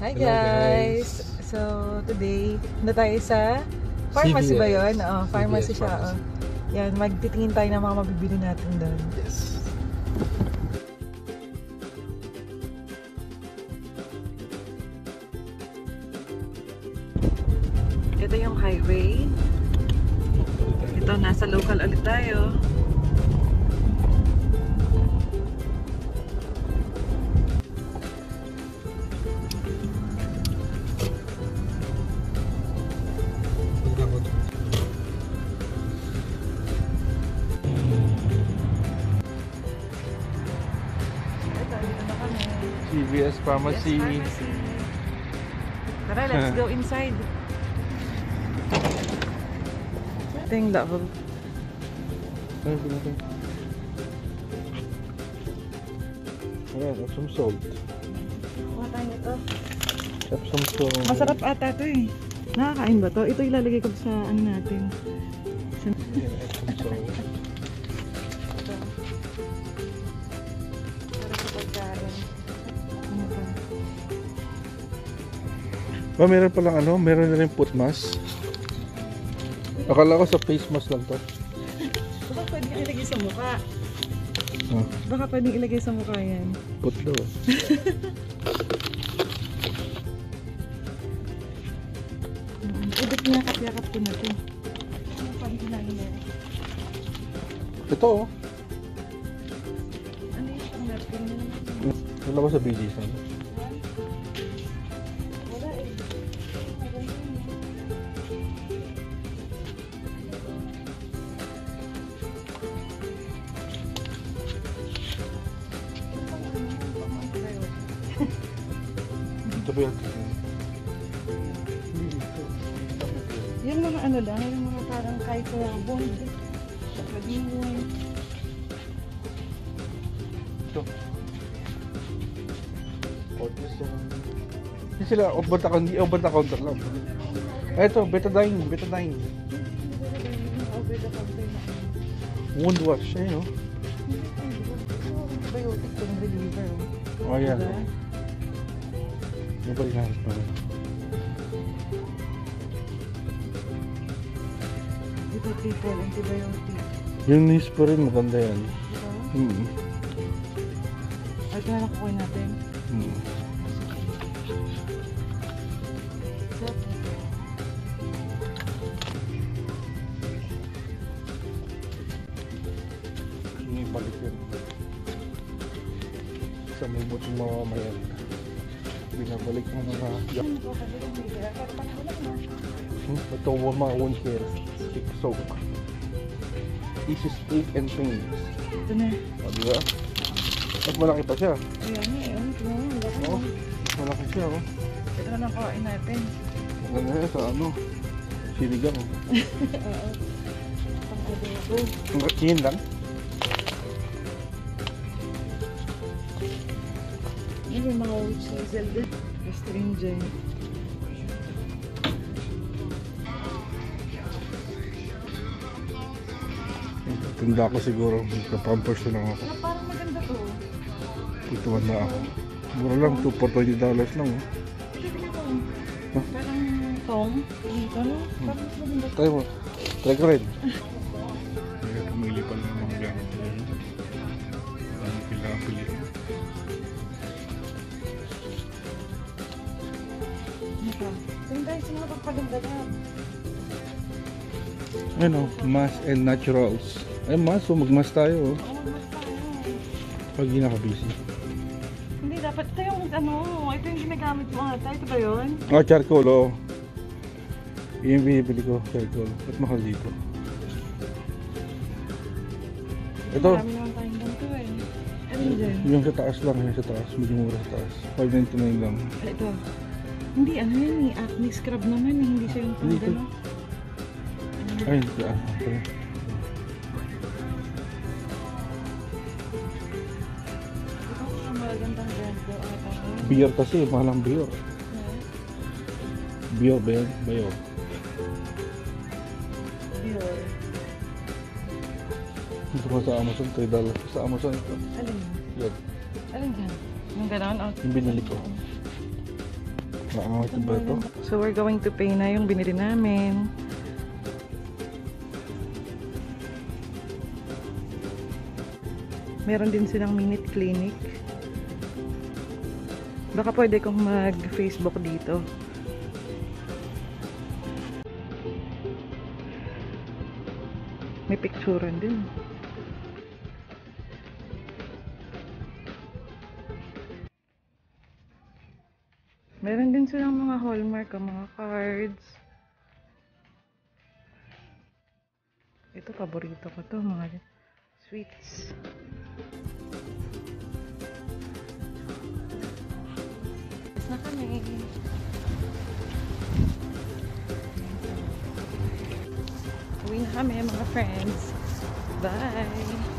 Hi Hello, guys! So today, na tayo sa pharmacy ba yun? Oo, pharmacy CVS siya. Pharmacy. Oh. Yan, magtitingin tayo ng mga mabibili natin doon. Yes. Ito yung highway. Ito, nasa local ulit tayo. CVS Pharmacy. Tara, let's go inside. Ito yung loob. Ano ba natin? Ayan, Epsom salt. Kuha tayo nito. Epsom salt. Masarap ata ito eh. Nakakain ba to? Ito ilalagay ko sa ano natin. Ayan, Epsom salt. Ito. Para sa pagkain. Ano ba? Ba, meron palang ano, meron na rin foot mask. Akala ko sa face mask lang to. Baka pwedeng ilagay sa mukha. Ah, Baka pwedeng ilagay sa mukha yan. foot daw. Udot niya, yakap ko na ito. Ano pa rin namin? Ito oh. Ano yung pang napkin niya naman? Wala ba sa BG's na? Wala eh. Ito ba yan? Yung mga ano lang, yung mga parang kahit bond. Pagdiwon. Ito. Hindi sila over the counter lang. Ito, betadine. Over the counter na. Wound wash, ayun oh. Biotic yung reliever. Oh, ayan. Diba? Nabalik na pa. Ito triple antibiotic. Yung Neosporin, maganda yan. Diba? At na nakukuha natin. Yung balik yun. Sa may buting mamamayan. Binabalik ng mga... Ito mga wound care. Stick soap. Eases ache and pains. Ito na. O, diba? At malaki pa siya. Ayan nga eh. Oo. Malaki siya, oh. Ito na lang kain natin. Maganda yan sa ano. Sinigang. Oo. Pang-adobo. Yun lang. Ano yung mga witch hazel din? Astringent. Tanda ko siguro. Nagpa-pampers na lang ako. Parang maganda to. Tutuwan na ako. Mura lang, $2 for $20 lang. Oh. Ito din ako. Parang tong. Dito no? Parang mas maganda to. Try mo. Try ko rin. Kaya pumili pa lang ng mga gamit. Ano kailangan pili. Ito. Tingin tayo sa mga pagpaganda na. Ano, mass and naturals. Ay, mass. So, mag-mass tayo. Oh. Oo, mas tayo. Pag hindi naka-busy. Hindi, dapat ito yung ano. Ito yung ginagamit mo ata. Ito ba yun? Ah, charcoal. Oh. Yung binibili ko, charcoal. Ba't mahal dito? Ito. Marami naman tayong ganito eh. Ano dyan? Yung sa taas lang. Yung sa taas. Medyo mura sa taas. $5.99 lang. Ito. Hindi, ano yan eh. Acne scrub naman eh. Hindi siya yung pang Dito. gano'n. Ay, hindi. Ah, okay. Ito ang magandang brand ko ata. Beer kasi. Mahal ang beer. Beer ba yan? Bayo. Dior. Ito pa sa Amazon. $3 sa Amazon ito. Alin? Yan. Alin dyan? Yung gano'n? Oh. Yung binili ko. Oo, ito ba ito? So we're going to pay na yung binili namin. Meron din silang minute clinic. Baka pwede kong mag-Facebook dito. May picturean din. Meron din silang mga hallmark, mga cards. Ito, paborito ko to, mga sweets. Tapos na kami. Uwi na kami, mga friends. Bye!